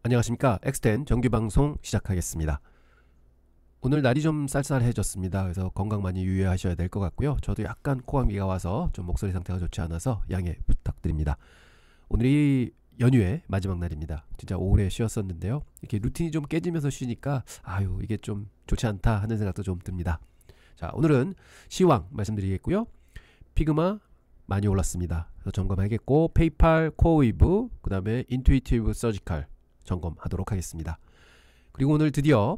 안녕하십니까. 엑스텐 정규방송 시작하겠습니다. 오늘 날이 좀 쌀쌀해졌습니다. 그래서 건강 많이 유의하셔야 될 것 같고요. 저도 약간 코감기가 와서 좀 목소리 상태가 좋지 않아서 양해 부탁드립니다. 오늘이 연휴의 마지막 날입니다. 진짜 오래 쉬었었는데요. 이렇게 루틴이 좀 깨지면서 쉬니까 이게 좀 좋지 않다 하는 생각도 좀 듭니다. 자, 오늘은 시황 말씀드리겠고요. 피그마 많이 올랐습니다. 그래서 점검하겠고, 페이팔, 코어웨이브, 그 다음에 인투이티브 서지컬 점검하도록 하겠습니다. 그리고 오늘 드디어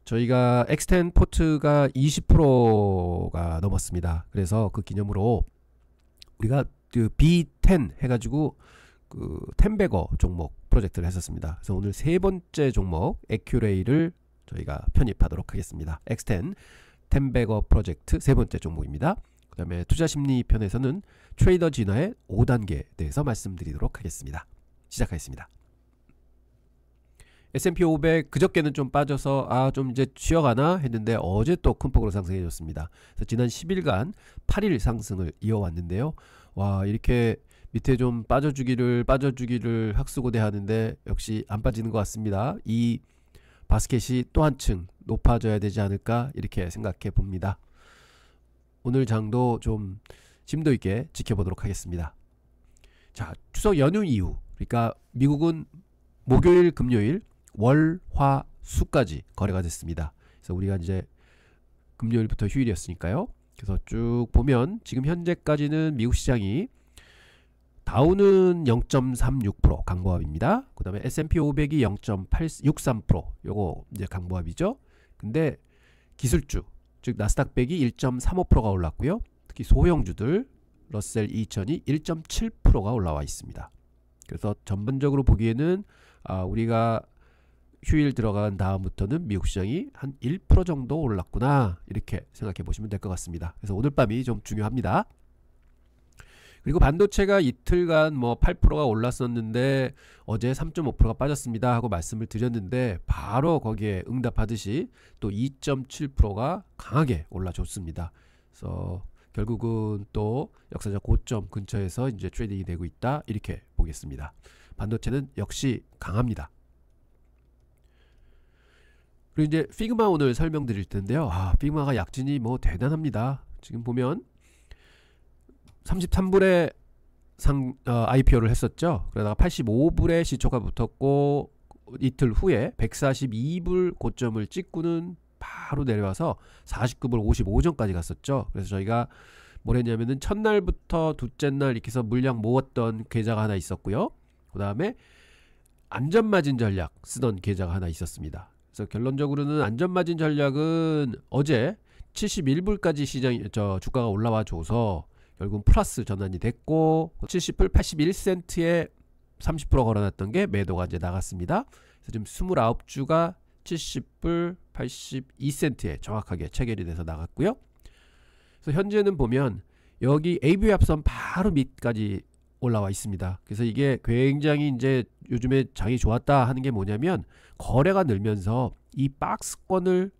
저희가 엑스텐 포트가 20%가 넘었습니다. 그래서 그 기념으로 우리가 그 B10 해가지고 그 텐베거 종목 프로젝트를 했었습니다. 그래서 오늘 세 번째 종목 에큐레이를 저희가 편입하도록 하겠습니다. 엑스텐 텐베거 프로젝트 세 번째 종목입니다. 그 다음에 투자심리 편에서는 트레이더 진화의 5단계에 대해서 말씀드리도록 하겠습니다. 시작하겠습니다. S&P 500 그저께는 좀 빠져서 좀 이제 쉬어가나 했는데 어제 또 큰 폭으로 상승해줬습니다. 그래서 지난 10일간 8일 상승을 이어왔는데요. 와, 이렇게 밑에 좀 빠져주기를 학수고대 하는데 역시 안 빠지는 것 같습니다. 이 바스켓이 또 한층 높아져야 되지 않을까 이렇게 생각해 봅니다. 오늘 장도 좀 심도 있게 지켜보도록 하겠습니다. 자, 추석 연휴 이후, 그러니까 미국은 목요일, 금요일, 월, 화, 수까지 거래가 됐습니다. 그래서 우리가 이제 금요일부터 휴일이었으니까요. 그래서 쭉 보면 지금 현재까지는 미국 시장이 다우는 0.36% 강보합입니다. 그 다음에 S&P 500이 0.63% 요거 이제 강보합이죠. 근데 기술주, 즉 나스닥 100이 1.35%가 올랐고요. 특히 소형주들 러셀 2000이 1.7%가 올라와 있습니다. 그래서 전반적으로 보기에는 우리가 휴일 들어간 다음부터는 미국 시장이 한 1% 정도 올랐구나 이렇게 생각해 보시면 될 것 같습니다. 그래서 오늘 밤이 좀 중요합니다. 그리고 반도체가 이틀간 8%가 올랐었는데 어제 3.5%가 빠졌습니다 하고 말씀을 드렸는데 바로 거기에 응답하듯이 또 2.7%가 강하게 올라줬습니다. 그래서 결국은 또 역사적 고점 근처에서 이제 트레이딩이 되고 있다 이렇게 보겠습니다. 반도체는 역시 강합니다. 그리고 이제 피그마 오늘 설명드릴 텐데요. 피그마가 약진이 대단합니다. 지금 보면 33불에 IPO를 했었죠. 그러다가 85불에 시초가 붙었고 이틀 후에 142불 고점을 찍고는 바로 내려와서 49불 55전까지 갔었죠. 그래서 저희가 뭘 했냐면은 첫날부터 둘째 날 이렇게 해서 물량 모았던 계좌가 하나 있었고요. 그 다음에 안전마진 전략 쓰던 계좌가 하나 있었습니다. 그래서 결론적으로는 안전마진 전략은 어제 71불까지 주가가 올라와 줘서 결국은 플러스 전환이 됐고 70불 81센트에 30% 걸어놨던 게 매도가 이제 나갔습니다. 그래서 지금 29주가 70불 82센트에 정확하게 체결이 돼서 나갔고요. 그래서 현재는 보면 여기 AV 합선 바로 밑까지 올라와 있습니다. 그래서 이게 굉장히 이제 요즘에 장이 좋았다 하는 게 뭐냐면 거래가 늘면서 이 박스권을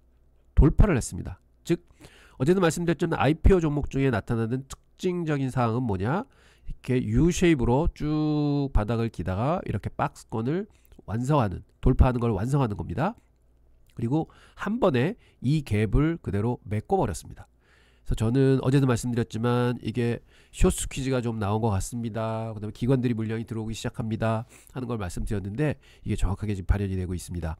돌파를 했습니다. 즉 어제도 말씀드렸지만 IPO 종목 중에 나타나는 특징적인 사항은 뭐냐, 이렇게 U-쉐입으로 쭉 바닥을 기다가 이렇게 박스권을 돌파하는 걸 완성하는 겁니다. 그리고 한 번에 이 갭을 그대로 메꿔버렸습니다. 그래서 저는 어제도 말씀드렸지만 이게 쇼스 퀴즈가 좀 나온 것 같습니다. 그 다음에 기관들이 물량이 들어오기 시작합니다 하는 걸 말씀드렸는데 이게 정확하게 지금 발현이 되고 있습니다.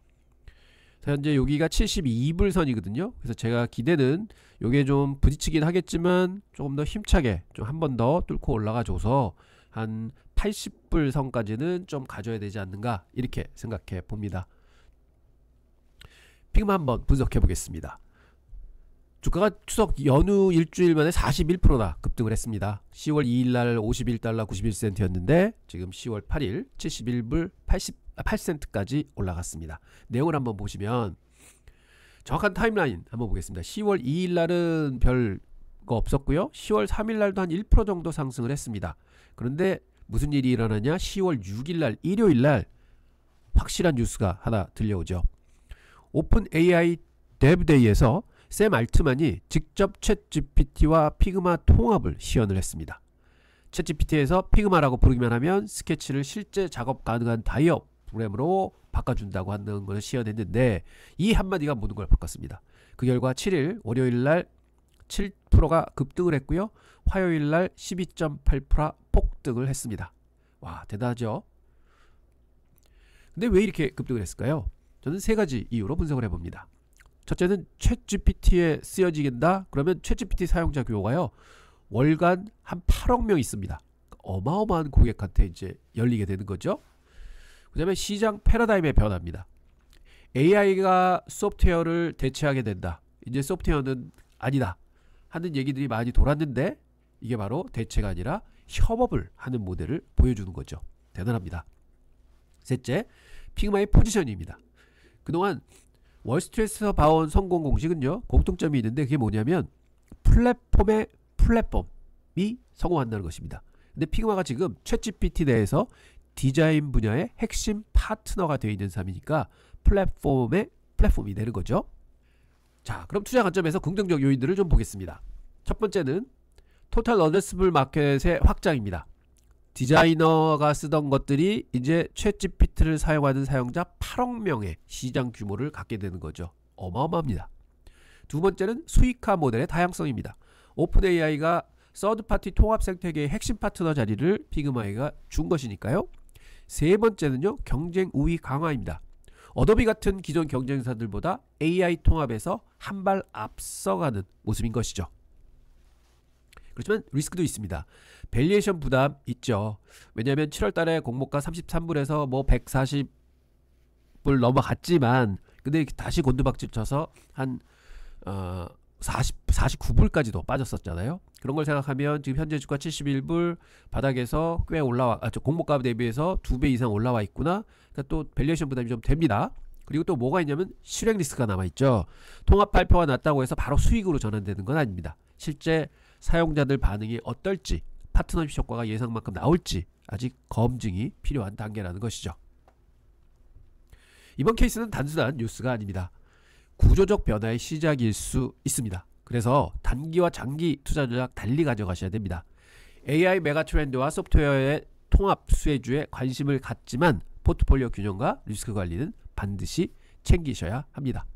현재 여기가 72불 선이거든요. 그래서 제가 기대는 요게 좀 부딪히긴 하겠지만 조금 더 힘차게 좀 한 번 더 뚫고 올라가 줘서 한 80불 선까지는 좀 가져야 되지 않는가 이렇게 생각해 봅니다. 피그마 한번 분석해 보겠습니다. 주가가 추석 연휴 일주일 만에 41%나 급등을 했습니다. 10월 2일날 51달러 91센트였는데 지금 10월 8일 71불 88센트까지 올라갔습니다. 내용을 한번 보시면 정확한 타임라인 한번 보겠습니다. 10월 2일날은 별거 없었고요. 10월 3일날도 한 1% 정도 상승을 했습니다. 그런데 무슨 일이 일어나냐, 10월 6일날 일요일날 확실한 뉴스가 하나 들려오죠. 오픈 AI 데브데이에서 샘 알트만이 직접 챗GPT와 피그마 통합을 시연을 했습니다. 챗GPT에서 피그마라고 부르기만 하면 스케치를 실제 작업 가능한 프로그램으로 바꿔준다고 하는 것을 시연했는데 이 한마디가 모든 걸 바꿨습니다. 그 결과 7일 월요일날 7%가 급등을 했고요. 화요일날 12.8% 폭등을 했습니다. 와, 대단하죠? 근데 왜 이렇게 급등을 했을까요? 저는 세 가지 이유로 분석을 해봅니다. 첫째는 챗GPT에 쓰여지겠다? 그러면 챗GPT 사용자 규모가요, 월간 한 8억 명 있습니다. 어마어마한 고객한테 이제 열리게 되는 거죠. 그 다음에 시장 패러다임의 변화입니다. AI가 소프트웨어를 대체하게 된다. 이제 소프트웨어는 아니다 하는 얘기들이 많이 돌았는데 이게 바로 대체가 아니라 협업을 하는 모델을 보여주는 거죠. 대단합니다. 셋째, 피그마의 포지션입니다. 그동안 월스트리트에서 봐온 성공 공식은요, 공통점이 있는데 그게 뭐냐면 플랫폼의 플랫폼이 성공한다는 것입니다. 근데 피그마가 지금 챗GPT 내에서 디자인 분야의 핵심 파트너가 되어 있는 삶이니까 플랫폼의 플랫폼이 되는 거죠. 자, 그럼 투자 관점에서 긍정적 요인들을 좀 보겠습니다. 첫 번째는 토탈 어드레스블 마켓의 확장입니다. 디자이너가 쓰던 것들이 이제 챗GPT를 사용하는 사용자 8억 명의 시장 규모를 갖게 되는 거죠. 어마어마합니다. 두 번째는 수익화 모델의 다양성입니다. 오픈 AI가 서드파티 통합 생태계의 핵심 파트너 자리를 피그마가 준 것이니까요. 세 번째는요, 경쟁 우위 강화입니다. 어도비 같은 기존 경쟁사들보다 AI 통합에서 한 발 앞서가는 모습인 것이죠. 그렇지만 리스크도 있습니다. 밸리에이션 부담 있죠. 왜냐하면 7월달에 공모가 33불에서 뭐 140불 넘어갔지만 근데 다시 곤두박질 쳐서 한 49불까지도 빠졌었잖아요. 그런 걸 생각하면 지금 현재 주가 71불 바닥에서 꽤 올라와, 공모가 대비해서 2배 이상 올라와 있구나. 그러니까 또 밸리에이션 부담이 좀 됩니다. 그리고 또 뭐가 있냐면 실행 리스크가 남아있죠. 통합 발표가 났다고 해서 바로 수익으로 전환되는 건 아닙니다. 실제 사용자들 반응이 어떨지, 파트너십 효과가 예상만큼 나올지 아직 검증이 필요한 단계라는 것이죠. 이번 케이스는 단순한 뉴스가 아닙니다. 구조적 변화의 시작일 수 있습니다. 그래서 단기와 장기 투자 전략 달리 가져가셔야 됩니다. AI 메가 트렌드와 소프트웨어의 통합 수혜주에 관심을 갖지만 포트폴리오 균형과 리스크 관리는 반드시 챙기셔야 합니다.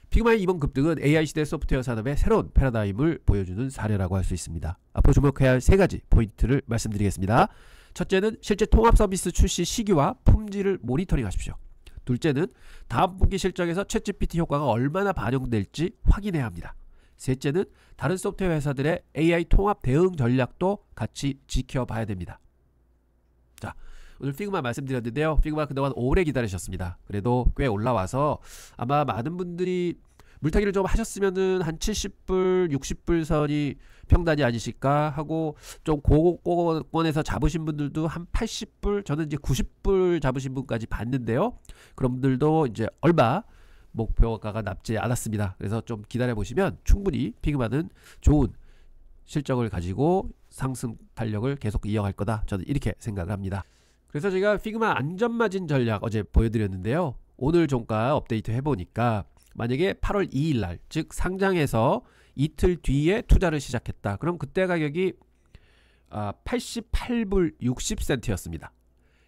피그마의 이번 급등은 AI 시대 소프트웨어 산업의 새로운 패러다임을 보여주는 사례라고 할 수 있습니다. 앞으로 주목해야 할 세 가지 포인트를 말씀드리겠습니다. 첫째는 실제 통합 서비스 출시 시기와 품질을 모니터링 하십시오. 둘째는 다음 분기 실적에서 챗GPT 효과가 얼마나 반영될지 확인해야 합니다. 셋째는 다른 소프트웨어 회사들의 AI 통합 대응 전략도 같이 지켜봐야 됩니다. 자, 오늘 피그마 말씀드렸는데요. 피그마 그동안 오래 기다리셨습니다. 그래도 꽤 올라와서 아마 많은 분들이 물타기를 좀 하셨으면은 한 70불, 60불 선이 평단이 아니실까 하고 좀 고권에서 잡으신 분들도 한 80불, 저는 이제 90불 잡으신 분까지 봤는데요. 그런 분들도 이제 얼마 목표가가 남지 않았습니다. 그래서 좀 기다려 보시면 충분히 피그마는 좋은 실적을 가지고 상승 탄력을 계속 이어갈 거다. 저는 이렇게 생각을 합니다. 그래서 제가 피그마 안전마진 전략 어제 보여드렸는데요. 오늘 종가 업데이트 해보니까 만약에 8월 2일날 즉 상장해서 이틀 뒤에 투자를 시작했다. 그럼 그때 가격이 88불 60센트였습니다.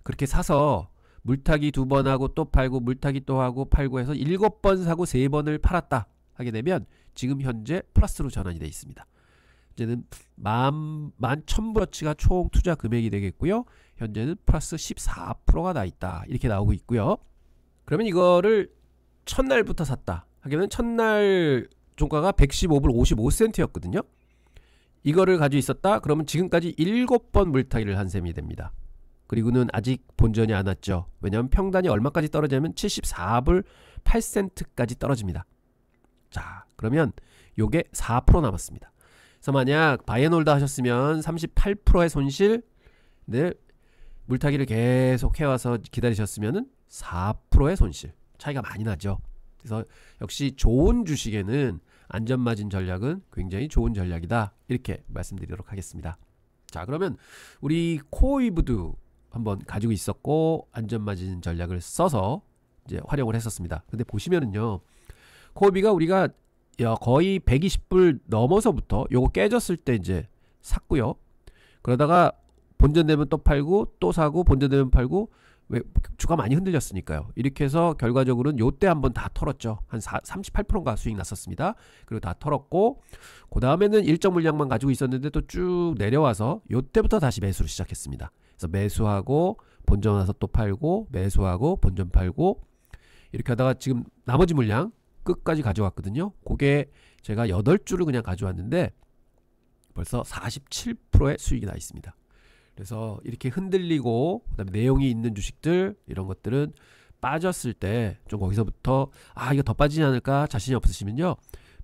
그렇게 사서 물타기 2번 하고 또 팔고 물타기 또 하고 팔고 해서 7번 사고 3번을 팔았다 하게 되면 지금 현재 플러스로 전환이 되어 있습니다. 이제는 11,000불어치가 총 투자 금액이 되겠고요. 현재는 플러스 14%가 나 있다. 이렇게 나오고 있고요. 그러면 이거를 첫날부터 샀다 하기에는 첫날 종가가 115불 55센트였거든요. 이거를 가지고 있었다 그러면 지금까지 7번 물타기를 한 셈이 됩니다. 그리고는 아직 본전이 안 왔죠. 왜냐하면 평단이 얼마까지 떨어지냐면 74불 8센트까지 떨어집니다. 자, 그러면 요게 4% 남았습니다. 그래서 만약 바이앤홀더 하셨으면 38%의 손실, 네, 물타기를 계속 해와서 기다리셨으면 4%의 손실, 차이가 많이 나죠. 그래서 역시 좋은 주식에는 안전마진 전략은 굉장히 좋은 전략이다, 이렇게 말씀드리도록 하겠습니다. 자, 그러면 우리 코어위브도 한번 가지고 있었고 안전마진 전략을 써서 이제 활용을 했었습니다. 근데 보시면은요, 코어위브가 우리가 거의 120불 넘어서부터 요거 깨졌을 때 이제 샀고요. 그러다가 본전 되면 또 팔고 또 사고 본전 되면 팔고 왜 주가 많이 흔들렸으니까요. 이렇게 해서 결과적으로는 요때 한번 다 털었죠. 한 38%인가 수익 났었습니다. 그리고 다 털었고 그 다음에는 일정 물량만 가지고 있었는데 또 쭉 내려와서 요때부터 다시 매수를 시작했습니다. 그래서 매수하고 본전 와서 또 팔고 매수하고 본전 팔고 이렇게 하다가 지금 나머지 물량 끝까지 가져왔거든요. 그게 제가 8주를 그냥 가져왔는데 벌써 47%의 수익이 나 있습니다. 그래서 이렇게 흔들리고 그다음에 내용이 있는 주식들 이런 것들은 빠졌을 때 좀 거기서부터 이거 더 빠지지 않을까 자신이 없으시면요,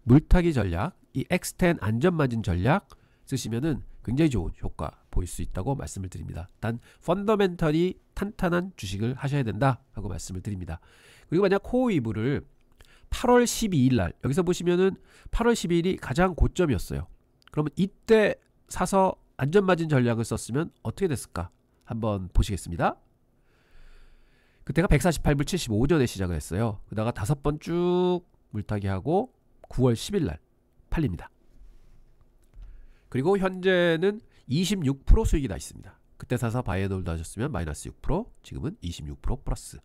물타기 전략, 이 X10 안전마진 전략 쓰시면은 굉장히 좋은 효과 보일 수 있다고 말씀을 드립니다. 단 펀더멘털이 탄탄한 주식을 하셔야 된다 하고 말씀을 드립니다. 그리고 만약 코어이브를 8월 12일 날 여기서 보시면은 8월 12일이 가장 고점이었어요. 그러면 이때 사서 안전마진 전략을 썼으면 어떻게 됐을까 한번 보시겠습니다. 그때가 148불 75전에 시작을 했어요. 그다가 5번 쭉 물타기 하고 9월 10일 날 팔립니다. 그리고 현재는 26% 수익이 나 있습니다. 그때 사서 바이앤홀드 하셨으면 마이너스 6%, 지금은 26% 플러스.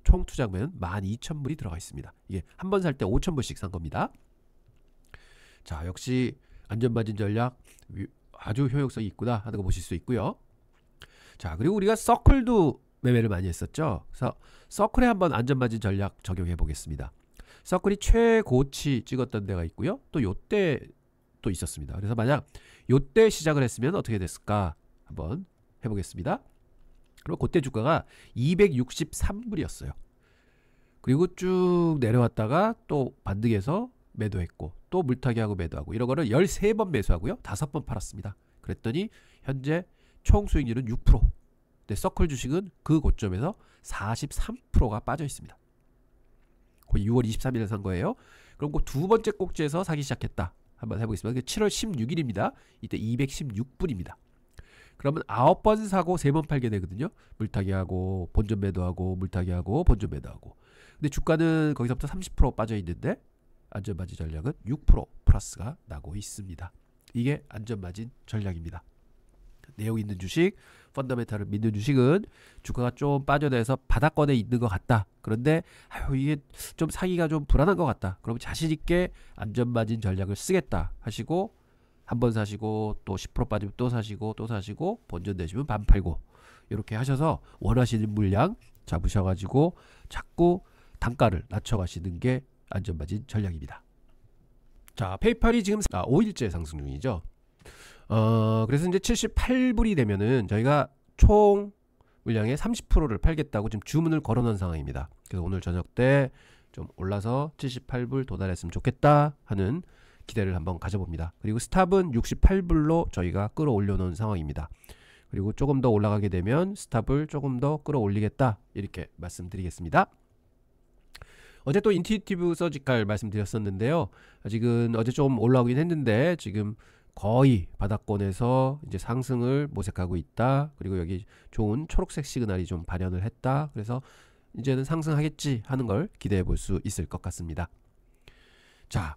총 투자금은 12,000불이 들어가 있습니다. 이게 한 번 살 때 5,000불씩 산 겁니다. 자, 역시 안전마진 전략 아주 효용성이 있구나 하는 거 보실 수 있고요. 자, 그리고 우리가 서클도 매매를 많이 했었죠. 그래서 서클에 한번 안전마진 전략 적용해 보겠습니다. 서클이 최고치 찍었던 데가 있고요. 또 요때 또 있었습니다. 그래서 만약 요때 시작을 했으면 어떻게 됐을까 한번 해보겠습니다. 그리고 그때 주가가 263불이었어요. 그리고 쭉 내려왔다가 또 반등해서 매도했고 또 물타기하고 매도하고 이런 거를 13번 매수하고요. 5번 팔았습니다. 그랬더니 현재 총 수익률은 6%. 근데 서클 주식은 그 고점에서 43%가 빠져 있습니다. 거의 6월 23일에 산 거예요. 그럼 그 두 번째 꼭지에서 사기 시작했다. 한번 해보겠습니다. 7월 16일입니다. 이때 216불입니다. 그러면 9번 사고 3번 팔게 되거든요. 물타기하고 본전 매도하고 물타기하고 본전 매도하고. 근데 주가는 거기서부터 30% 빠져 있는데 안전마진 전략은 6% 플러스가 나고 있습니다. 이게 안전마진 전략입니다. 내용 있는 주식, 펀더멘탈을 믿는 주식은 주가가 좀 빠져내서 바닥권에 있는 것 같다. 그런데 이게 좀 사기가 좀 불안한 것 같다. 그럼 자신 있게 안전마진 전략을 쓰겠다 하시고 한번 사시고 또 10% 빠지면 또 사시고 또 사시고 본전 내시면 반 팔고 이렇게 하셔서 원하시는 물량 잡으셔가지고 자꾸 단가를 낮춰가시는 게 안전마진 전략입니다. 자, 페이팔이 지금 5일째 상승 중이죠. 그래서 이제 78불이 되면은 저희가 총 물량의 30%를 팔겠다고 지금 주문을 걸어놓은 상황입니다. 그래서 오늘 저녁 때 좀 올라서 78불 도달했으면 좋겠다 하는 기대를 한번 가져봅니다. 그리고 스탑은 68불로 저희가 끌어올려 놓은 상황입니다. 그리고 조금 더 올라가게 되면 스탑을 조금 더 끌어올리겠다 이렇게 말씀드리겠습니다. 어제 또 인투이티브 서지칼 말씀드렸었는데요. 아직은 어제 좀 올라오긴 했는데 지금 거의 바닥권에서 이제 상승을 모색하고 있다. 그리고 여기 좋은 초록색 시그널이 좀 발현을 했다. 그래서 이제는 상승하겠지 하는 걸 기대해 볼 수 있을 것 같습니다. 자,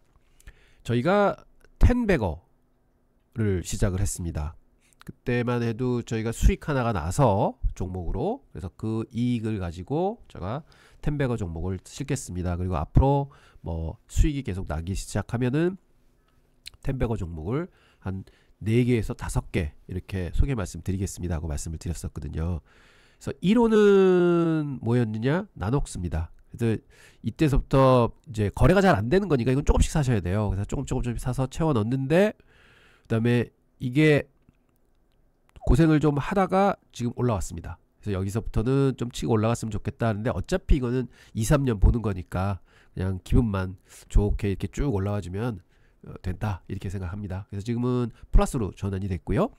저희가 10배거를 시작을 했습니다. 그때만 해도 저희가 수익 하나가 나서 종목으로, 그래서 그 이익을 가지고 제가 10배거 종목을 실겠습니다. 그리고 앞으로 뭐 수익이 계속 나기 시작하면은 10배거 종목을 한 4개에서 5개 이렇게 소개 말씀드리겠습니다 하고 말씀을 드렸었거든요. 그래서 1호는 뭐였느냐? 나녹스입니다. 그래서 이때서부터 이제 거래가 잘 안 되는 거니까 이건 조금씩 사셔야 돼요. 그래서 조금 사서 채워 넣는데, 그 다음에 이게 고생을 좀 하다가 지금 올라왔습니다. 그래서 여기서부터는 좀 치고 올라갔으면 좋겠다 하는데, 어차피 이거는 2-3년 보는 거니까 그냥 기분만 좋게 이렇게 쭉 올라와주면 된다 이렇게 생각합니다. 그래서 지금은 플러스로 전환이 됐고요.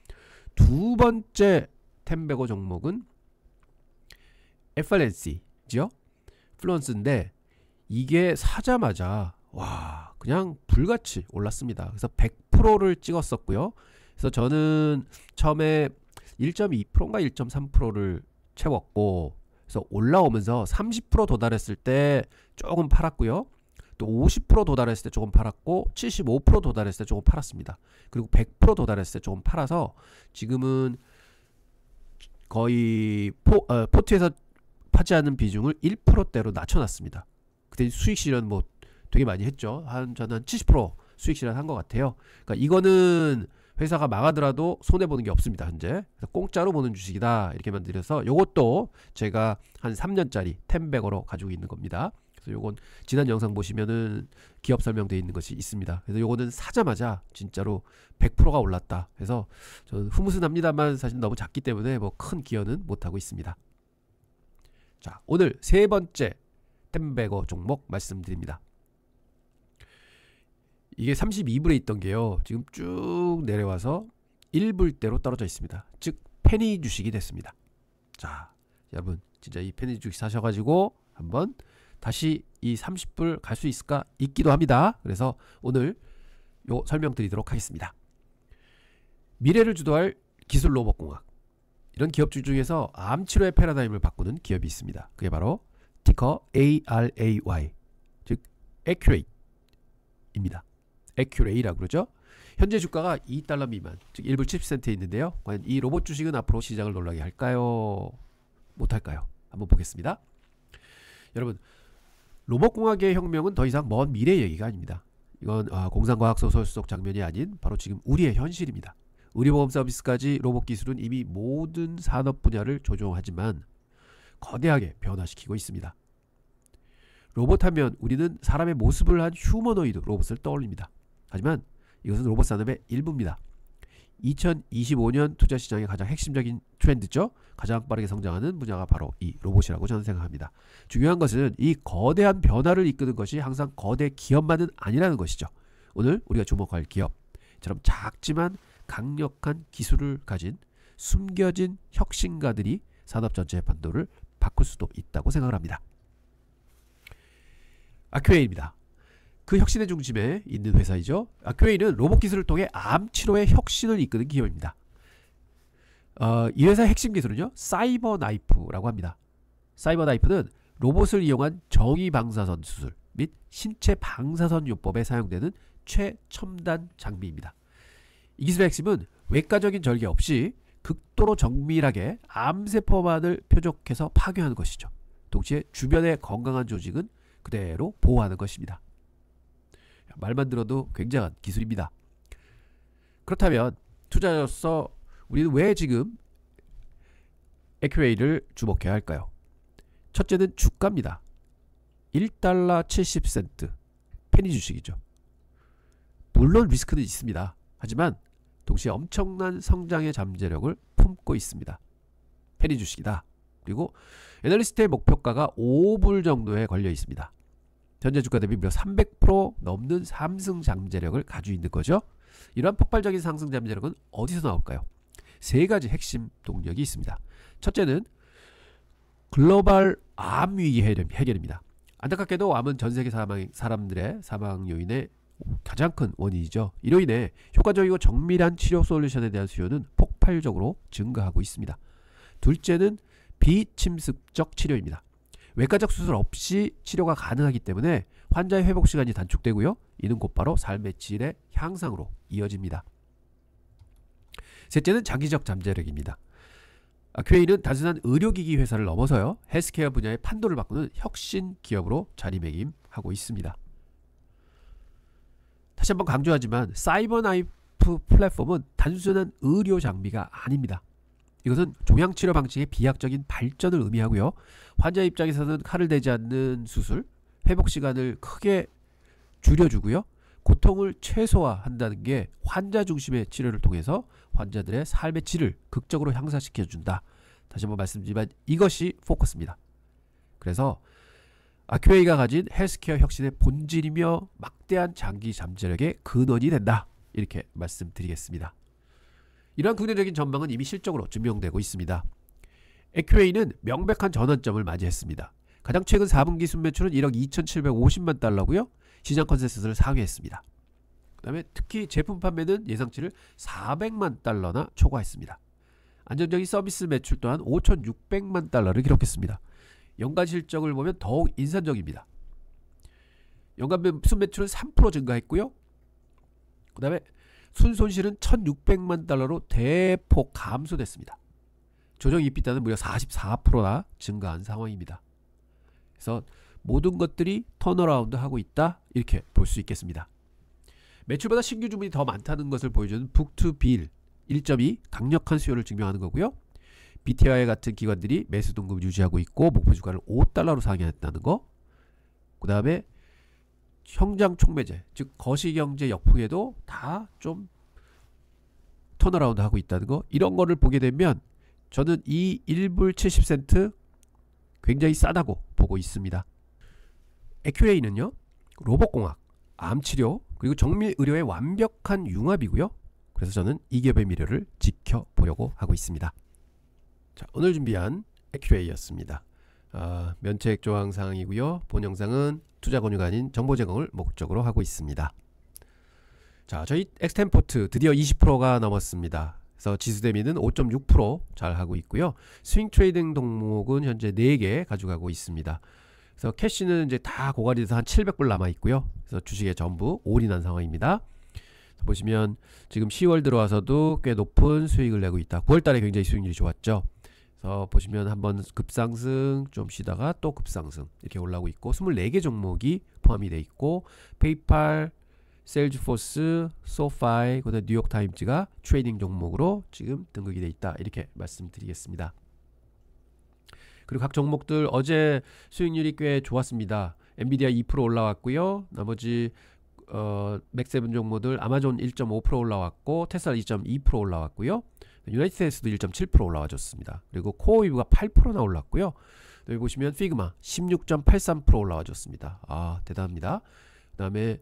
두 번째 10배거 종목은 FLNC죠. 플루언스인데 이게 사자마자 와 그냥 불같이 올랐습니다. 그래서 100%를 찍었었고요. 그래서 저는 처음에 1.2%인가 1.3%를 채웠고, 그래서 올라오면서 30% 도달했을 때 조금 팔았고요. 또 50% 도달했을 때 조금 팔았고, 75% 도달했을 때 조금 팔았습니다. 그리고 100% 도달했을 때 조금 팔아서 지금은 거의 포트에서 차지하는 비중을 1%대로 낮춰놨습니다. 그때 수익 실현 뭐 되게 많이 했죠. 저는 한 70% 수익 실현 한 것 같아요. 그러니까 이거는 회사가 망하더라도 손해보는 게 없습니다. 현재 공짜로 보는 주식이다 이렇게 만들어서 요것도 제가 한 3년짜리 템백어로 가지고 있는 겁니다. 그래서 요건 지난 영상 보시면은 기업 설명되어 있는 것이 있습니다. 그래서 요거는 사자마자 진짜로 100%가 올랐다. 그래서 저는 흐뭇은합니다만 사실 너무 작기 때문에 뭐 큰 기여는 못하고 있습니다. 자, 오늘 세 번째 템백어 종목 말씀드립니다. 이게 32불에 있던 게요, 지금 쭉 내려와서 1불대로 떨어져 있습니다. 즉 페니 주식이 됐습니다. 자, 여러분 진짜 이 페니 주식 사셔가지고 한번 다시 이 30불 갈 수 있을까 있기도 합니다. 그래서 오늘 요 설명드리도록 하겠습니다. 미래를 주도할 기술 로봇공학, 이런 기업들 중에서 암 치료의 패러다임을 바꾸는 기업이 있습니다. 그게 바로 티커 ARAY, 즉 Accurate입니다. Accurate라고 그러죠. 현재 주가가 2달러 미만, 즉 1불 70센트에 있는데요. 과연 이 로봇 주식은 앞으로 시장을 놀라게 할까요? 못할까요? 한번 보겠습니다. 여러분, 로봇공학의 혁명은 더 이상 먼 미래 얘기가 아닙니다. 이건 공상과학 소설 속 장면이 아닌 바로 지금 우리의 현실입니다. 의료보험 서비스까지 로봇 기술은 이미 모든 산업 분야를 조종하지만 거대하게 변화시키고 있습니다. 로봇 하면 우리는 사람의 모습을 한 휴머노이드 로봇을 떠올립니다. 하지만 이것은 로봇 산업의 일부입니다. 2025년 투자 시장의 가장 핵심적인 트렌드죠. 가장 빠르게 성장하는 분야가 바로 이 로봇이라고 저는 생각합니다. 중요한 것은 이 거대한 변화를 이끄는 것이 항상 거대 기업만은 아니라는 것이죠. 오늘 우리가 주목할 기업처럼 작지만 강력한 기술을 가진 숨겨진 혁신가들이 산업 전체의 판도를 바꿀 수도 있다고 생각을 합니다. 아큐웨이입니다. 그 혁신의 중심에 있는 회사이죠. 아큐웨이는 로봇 기술을 통해 암 치료의 혁신을 이끄는 기업입니다. 이 회사의 핵심 기술은요, 사이버 나이프라고 합니다. 사이버 나이프는 로봇을 이용한 정의 방사선 수술 및 신체 방사선 요법에 사용되는 최첨단 장비입니다. 이 기술의 핵심은 외과적인 절개 없이 극도로 정밀하게 암세포만을 표적해서 파괴하는 것이죠. 동시에 주변의 건강한 조직은 그대로 보호하는 것입니다. 말만 들어도 굉장한 기술입니다. 그렇다면 투자자로서 우리는 왜 지금 에큐웨이를 주목해야 할까요? 첫째는 주가입니다. 1달러 70센트 페니 주식이죠. 물론 리스크는 있습니다. 하지만 동시에 엄청난 성장의 잠재력을 품고 있습니다. 페니 주식이다. 그리고 애널리스트의 목표가가 5불 정도에 걸려 있습니다. 현재 주가 대비 무려 300% 넘는 상승 잠재력을 가지고 있는 거죠. 이러한 폭발적인 상승 잠재력은 어디서 나올까요? 세 가지 핵심 동력이 있습니다. 첫째는 글로벌 암 위기 해결입니다. 안타깝게도 암은 전 세계 사람들의 사망 요인의 가장 큰 원인이죠. 이로 인해 효과적이고 정밀한 치료 솔루션에 대한 수요는 폭발적으로 증가하고 있습니다. 둘째는 비침습적 치료입니다. 외과적 수술 없이 치료가 가능하기 때문에 환자의 회복 시간이 단축되고요. 이는 곧바로 삶의 질의 향상으로 이어집니다. 셋째는 장기적 잠재력입니다. 아큐웨이는 단순한 의료기기 회사를 넘어서요, 헬스케어 분야의 판도를 바꾸는 혁신 기업으로 자리매김하고 있습니다. 다시 한번 강조하지만 사이버나이프 플랫폼은 단순한 의료 장비가 아닙니다. 이것은 종양치료 방식의 비약적인 발전을 의미하고요, 환자 입장에서는 칼을 대지 않는 수술, 회복 시간을 크게 줄여주고요, 고통을 최소화한다는 게 환자 중심의 치료를 통해서 환자들의 삶의 질을 극적으로 향상시켜준다. 다시 한번 말씀드리지만 이것이 포커스입니다. 그래서 아큐웨이가 가진 헬스케어 혁신의 본질이며 막대한 장기 잠재력의 근원이 된다. 이렇게 말씀드리겠습니다. 이러한 긍정적인 전망은 이미 실적으로 증명되고 있습니다. 아큐웨이는 명백한 전환점을 맞이했습니다. 가장 최근 4분기 순매출은 1억 2,750만 달러고요. 시장 컨센서스를 상회했습니다. 그 다음에 특히 제품 판매는 예상치를 400만 달러나 초과했습니다. 안정적인 서비스 매출 또한 5,600만 달러를 기록했습니다. 연간 실적을 보면 더욱 인상적입니다. 연간 순매출은 3% 증가했고요. 그 다음에 순손실은 1,600만 달러로 대폭 감소됐습니다. 조정 이익비단은 무려 44%나 증가한 상황입니다. 그래서 모든 것들이 턴어라운드 하고 있다, 이렇게 볼 수 있겠습니다. 매출보다 신규 주문이 더 많다는 것을 보여주는 북투빌 1.2 강력한 수요를 증명하는 거고요. BTI 같은 기관들이 매수 등급 유지하고 있고 목표 주가를 $5로 상향했다는 거. 그 다음에 성장 촉매제, 즉 거시경제 역풍에도 다 좀 턴어라운드 하고 있다는 거. 이런 거를 보게 되면 저는 이 1불 70센트 굉장히 싸다고 보고 있습니다. 에큐레이는요, 로봇공학, 암치료, 그리고 정밀의료의 완벽한 융합이고요. 그래서 저는 이 기업의 미래를 지켜보려고 하고 있습니다. 자, 오늘 준비한 에큐레이였습니다. 면책 조항 사항이고요. 본 영상은 투자 권유가 아닌 정보 제공을 목적으로 하고 있습니다. 자, 저희 엑스템포트 드디어 20%가 넘었습니다. 그래서 지수 대비는 5.6% 잘 하고 있고요. 스윙 트레이딩 종목은 현재 4개 가져가고 있습니다. 그래서 캐시는 이제 다 고갈이 돼서 한 700불 남아 있고요. 그래서 주식에 전부 올인한 상황입니다. 보시면 지금 10월 들어와서도 꽤 높은 수익을 내고 있다. 9월 달에 굉장히 수익률이 좋았죠. 그래서 보시면 한번 급상승, 좀 쉬다가 또 급상승 이렇게 올라오고 있고, 24개 종목이 포함이 되어 있고, 페이팔, 세일즈포스, 소파이, 그다음에 뉴욕타임즈가 트레이딩 종목으로 지금 등극이 되어 있다, 이렇게 말씀드리겠습니다. 그리고 각 종목들 어제 수익률이 꽤 좋았습니다. 엔비디아 2% 올라왔고요. 나머지 맥세븐 종목들 아마존 1.5% 올라왔고, 테슬라 2.2% 올라왔고요. 유나이티드에서도 1.7% 올라와줬습니다. 그리고 코어위브가 8%나 올랐고요. 여기 보시면 피그마 16.83% 올라와줬습니다. 대단합니다. 그 다음에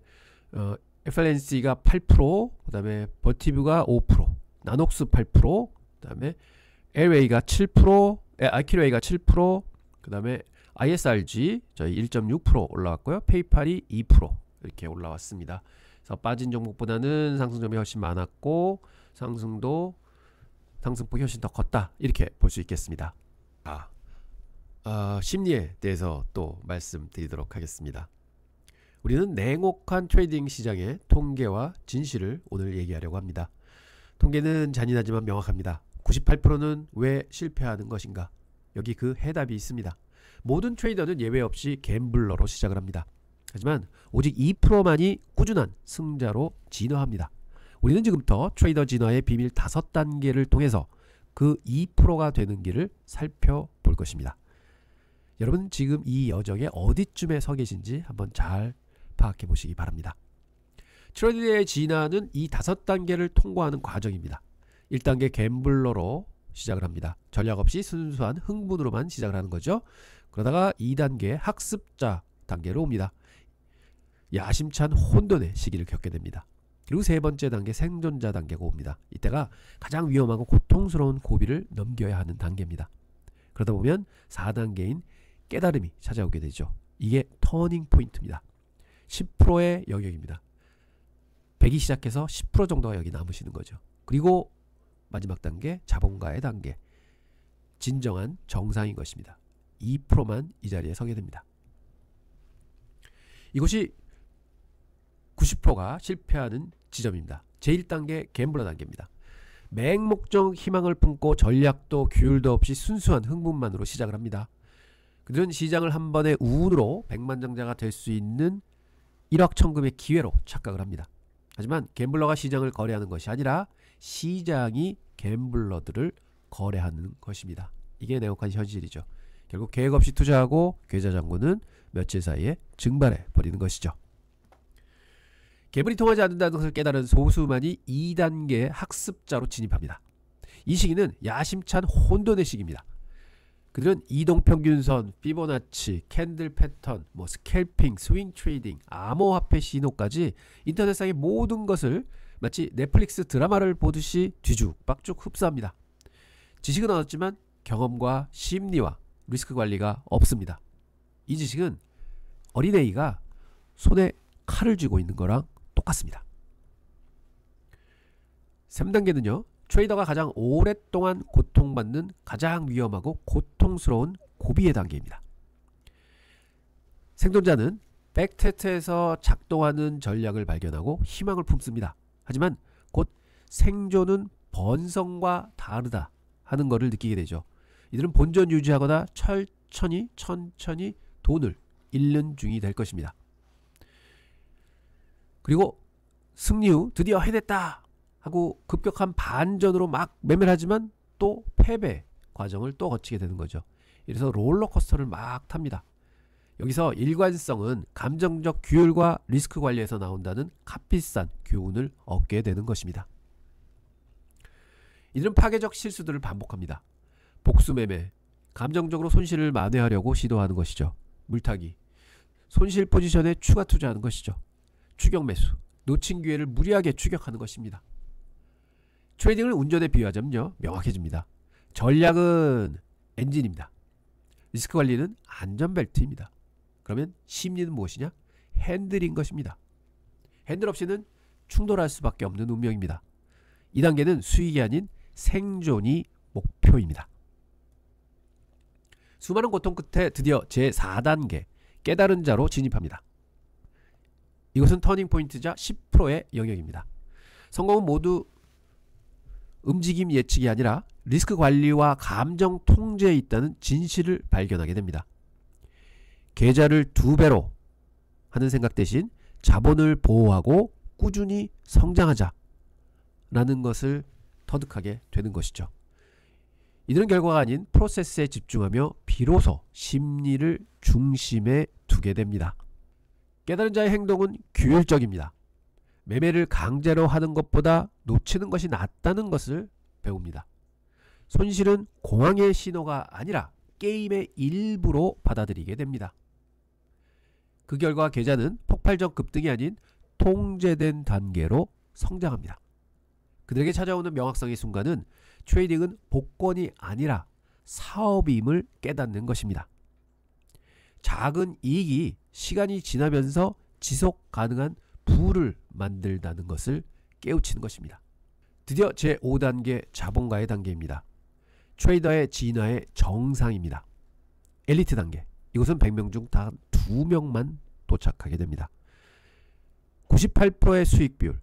FLNC가 8%, 그 다음에 버티브가 5%, 나녹스 8%, 그 다음에 LA가 7%, 아키레이가 7%, 그 다음에 ISRG 저희 1.6% 올라왔고요. 페이팔이 2% 이렇게 올라왔습니다. 그래서 빠진 종목보다는 상승점이 훨씬 많았고, 상승폭이 훨씬 더 컸다, 이렇게 볼 수 있겠습니다. 심리에 대해서 또 말씀드리도록 하겠습니다. 우리는 냉혹한 트레이딩 시장의 통계와 진실을 오늘 얘기하려고 합니다. 통계는 잔인하지만 명확합니다. 98%는 왜 실패하는 것인가? 여기 그 해답이 있습니다. 모든 트레이더는 예외 없이 갬블러로 시작을 합니다. 하지만 오직 2%만이 꾸준한 승자로 진화합니다. 우리는 지금부터 트레이더 진화의 비밀 5단계를 통해서 그 2%가 되는 길을 살펴볼 것입니다. 여러분 지금 이 여정의 어디쯤에 서 계신지 한번 잘 파악해 보시기 바랍니다. 트레이더의 진화는 이 5단계를 통과하는 과정입니다. 1단계 갬블러로 시작을 합니다. 전략 없이 순수한 흥분으로만 시작을 하는 거죠. 그러다가 2단계 학습자 단계로 옵니다. 야심찬 혼돈의 시기를 겪게 됩니다. 그리고 3번째 단계 생존자 단계가 옵니다. 이때가 가장 위험하고 고통스러운 고비를 넘겨야 하는 단계입니다. 그러다 보면 4단계인 깨달음이 찾아오게 되죠. 이게 터닝 포인트입니다. 10%의 영역입니다. 100이 시작해서 10% 정도가 여기 남으시는 거죠. 그리고 마지막 단계 자본가의 단계, 진정한 정상인 것입니다. 2%만 이 자리에 서게 됩니다. 이것이 90%가 실패하는 지점입니다. 제1단계 갬블러 단계입니다. 맹목적 희망을 품고 전략도 규율도 없이 순수한 흥분만으로 시작을 합니다. 그들은 시장을 한 번의 운으로 백만장자가 될 수 있는 일확천금의 기회로 착각을 합니다. 하지만 갬블러가 시장을 거래하는 것이 아니라 시장이 갬블러들을 거래하는 것입니다. 이게 냉혹한 현실이죠. 결국 계획 없이 투자하고 계좌잔고는 며칠 사이에 증발해 버리는 것이죠. 갬블이 통하지 않는다는 것을 깨달은 소수만이 2단계 학습자로 진입합니다. 이 시기는 야심찬 혼돈의 시기입니다. 그들은 이동평균선, 피보나치, 캔들 패턴, 스캘핑, 스윙 트레이딩, 암호화폐 신호까지 인터넷상의 모든 것을 마치 넷플릭스 드라마를 보듯이 뒤죽박죽 흡수합니다. 지식은 얻었지만 경험과 심리와 리스크 관리가 없습니다. 이 지식은 어린애가 손에 칼을 쥐고 있는 거랑 똑같습니다. 3단계는요. 트레이더가 가장 오랫동안 고통받는 가장 위험하고 고통스러운 고비의 단계입니다. 생존자는 백테스트에서 작동하는 전략을 발견하고 희망을 품습니다. 하지만 곧 생존은 번성과 다르다 하는 것을 느끼게 되죠. 이들은 본전 유지하거나 천천히 돈을 잃는 중이 될 것입니다. 그리고 승리 후 드디어 해냈다 하고 급격한 반전으로 막 매매를 하지만 또 패배 과정을 또 거치게 되는 거죠. 이래서 롤러코스터를 막 탑니다. 여기서 일관성은 감정적 규율과 리스크 관리에서 나온다는 값비싼 교훈을 얻게 되는 것입니다. 이들은 파괴적 실수들을 반복합니다. 복수매매, 감정적으로 손실을 만회하려고 시도하는 것이죠. 물타기, 손실 포지션에 추가 투자하는 것이죠. 추격 매수, 놓친 기회를 무리하게 추격하는 것입니다. 트레이딩을 운전에 비유하자면요, 명확해집니다. 전략은 엔진입니다. 리스크 관리는 안전벨트입니다. 그러면 심리는 무엇이냐? 핸들인 것입니다. 핸들 없이는 충돌할 수밖에 없는 운명입니다. 이 단계는 수익이 아닌 생존이 목표입니다. 수많은 고통 끝에 드디어 제4단계 깨달은 자로 진입합니다. 이것은 터닝포인트자 10%의 영역입니다. 성공은 모두 움직임 예측이 아니라 리스크 관리와 감정 통제에 있다는 진실을 발견하게 됩니다. 계좌를 2배로 하는 생각 대신 자본을 보호하고 꾸준히 성장하자 라는 것을 터득하게 되는 것이죠. 이들은 결과가 아닌 프로세스에 집중하며 비로소 심리를 중심에 두게 됩니다. 깨달은 자의 행동은 규율적입니다. 매매를 강제로 하는 것보다 놓치는 것이 낫다는 것을 배웁니다. 손실은 공황의 신호가 아니라 게임의 일부로 받아들이게 됩니다. 그 결과 계좌는 폭발적 급등이 아닌 통제된 단계로 성장합니다. 그들에게 찾아오는 명확성의 순간은 트레이딩은 복권이 아니라 사업임을 깨닫는 것입니다. 작은 이익이 시간이 지나면서 지속 가능한 부를 만들다는 것을 깨우치는 것입니다. 드디어 제5단계 자본가의 단계입니다. 트레이더의 진화의 정상입니다. 엘리트 단계. 이곳은 100명 중 단 2명만 도착하게 됩니다. 98%의 수익 비율,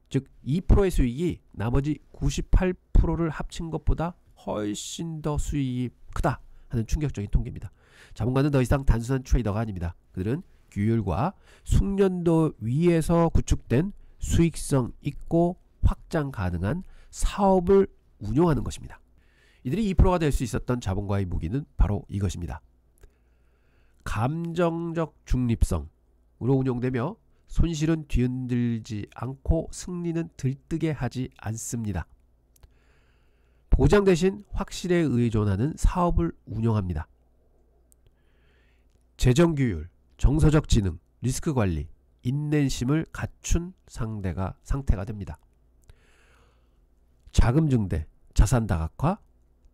즉 2%의 수익이 나머지 98%를 합친 것보다 훨씬 더 수익이 크다 하는 충격적인 통계입니다. 자본가는 더 이상 단순한 트레이더가 아닙니다. 그들은 규율과 숙련도 위에서 구축된 수익성 있고 확장 가능한 사업을 운용하는 것입니다. 이들이 2%가 될 수 있었던 자본가의 무기는 바로 이것입니다. 감정적 중립성으로 운용되며 손실은 뒤흔들지 않고 승리는 들뜨게 하지 않습니다. 보장 대신 확실에 의존하는 사업을 운영합니다. 재정규율, 정서적 지능, 리스크 관리, 인내심을 갖춘 상태가 됩니다. 자금 증대, 자산 다각화,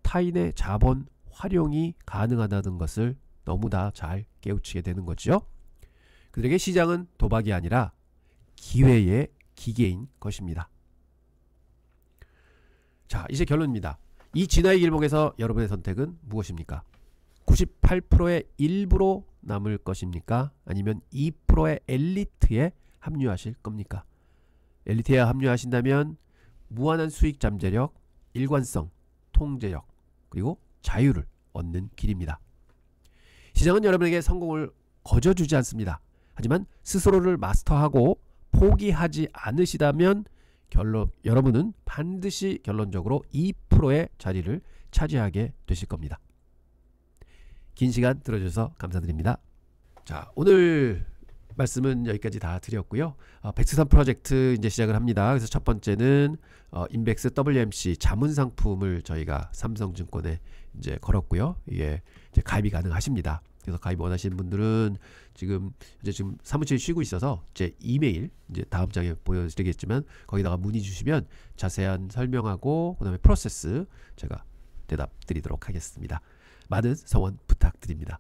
타인의 자본 활용이 가능하다는 것을 너무나 잘 깨우치게 되는 거죠. 그들에게 시장은 도박이 아니라 기회의 기계인 것입니다. 자, 이제 결론입니다. 이 진화의 길목에서 여러분의 선택은 무엇입니까? 98%의 일부로 남을 것입니까? 아니면 2%의 엘리트에 합류하실 겁니까? 엘리트에 합류하신다면 무한한 수익 잠재력, 일관성, 통제력, 그리고 자유를 얻는 길입니다. 시장은 여러분에게 성공을 거저주지 않습니다. 하지만 스스로를 마스터하고 포기하지 않으시다면 여러분은 반드시 결론적으로 2%의 자리를 차지하게 되실 겁니다. 긴 시간 들어주셔서 감사드립니다. 자, 오늘 말씀은 여기까지 다 드렸고요. 백스산 프로젝트 이제 시작을 합니다. 그래서 첫 번째는 인백스 WMC 자문 상품을 저희가 삼성증권에 이제 걸었고요. 이게 이제 가입이 가능하십니다. 그래서 가입 원하시는 분들은 지금 사무실 쉬고 있어서 제 이메일 이제 다음 장에 보여드리겠지만 거기다가 문의 주시면 자세한 설명하고 그다음에 프로세스 제가 대답 드리도록 하겠습니다. 많은 성원 부탁드립니다.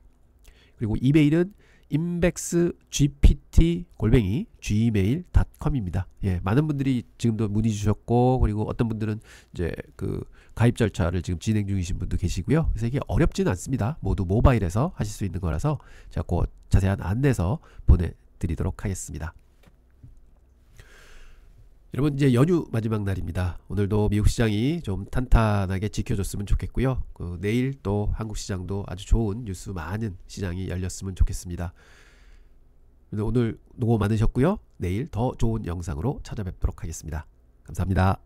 그리고 이메일은 inbexgpt@gmail.com입니다. 예, 많은 분들이 지금도 문의 주셨고 그리고 어떤 분들은 이제 그 가입 절차를 지금 진행 중이신 분도 계시고요. 그래서 이게 어렵지는 않습니다. 모두 모바일에서 하실 수 있는 거라서 제가 곧 자세한 안내서 보내드리도록 하겠습니다. 여러분 이제 연휴 마지막 날입니다. 오늘도 미국 시장이 좀 탄탄하게 지켜줬으면 좋겠고요. 내일 또 한국 시장도 아주 좋은 뉴스 많은 시장이 열렸으면 좋겠습니다. 오늘 노고 많으셨고요. 내일 더 좋은 영상으로 찾아뵙도록 하겠습니다. 감사합니다.